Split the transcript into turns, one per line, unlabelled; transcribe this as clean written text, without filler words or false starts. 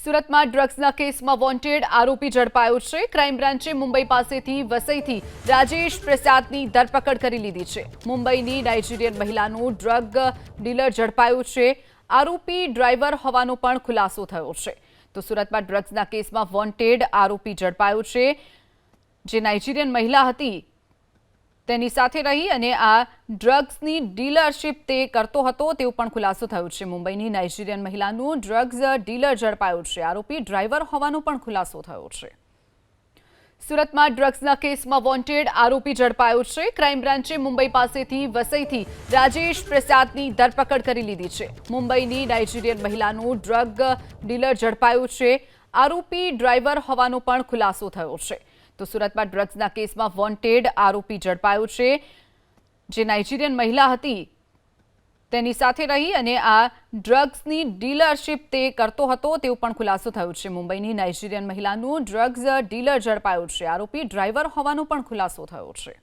સુરતમાં ડ્રગ્સના કેસમાં વોન્ટેડ આરોપી ઝડપાયો છે। ક્રાઇમ બ્રાન્ચે મુંબઈ પાસેથી વસઈથી રાજેશ પ્રસાદની ધરપકડ કરી લીધી છે। મુંબઈની નાઇજીરિયન મહિલાનું ડ્રગ ડીલર ઝડપાયો છે। આરોપી ડ્રાઈવર હોવાનો પણ ખુલાસો થયો છે। તો સુરતમાં ડ્રગ્સના કેસમાં વોન્ટેડ આરોપી ઝડપાયો છે, જે નાઇજીરિયન મહિલા હતી તેની સાથે રહી અને આ ડ્રગ્સની ડીલરશીપ તે કરતો હતો તેવો પણ ખુલાસો થયો છે। મુંબઈની નાઇજીરિયન મહિલાનું ડ્રગ્સ ડીલર ઝડપાયો છે। આરોપી ડ્રાઈવર હોવાનો પણ ખુલાસો થયો છે। સુરતમાં ડ્રગ્સના કેસમાં વોન્ટેડ આરોપી ઝડપાયો છે। ક્રાઇમ બ્રાન્ચે મુંબઈ પાસેથી વસઈથી રાજેશ પ્રસાદની ધરપકડ કરી લીધી છે। મુંબઈની નાઇજીરિયન મહિલાનું ડ્રગ ડીલર ઝડપાયો છે। આરોપી ડ્રાઈવર હોવાનો પણ ખુલાસો થયો છે। તો સુરતમાં ડ્રગ્સના કેસમાં વોન્ટેડ આરોપી ઝડપાયો છે, જે નાઇજીરિયન મહિલા હતી તેની સાથે રહી અને આ ડ્રગ્સની ડીલરશીપ તે કરતો હતો તેવો પણ ખુલાસો થયો છે। મુંબઈની નાઇજીરિયન મહિલાનું ડ્રગ્સ ડીલર ઝડપાયો છે। આરોપી ડ્રાઈવર હોવાનો પણ ખુલાસો થયો છે।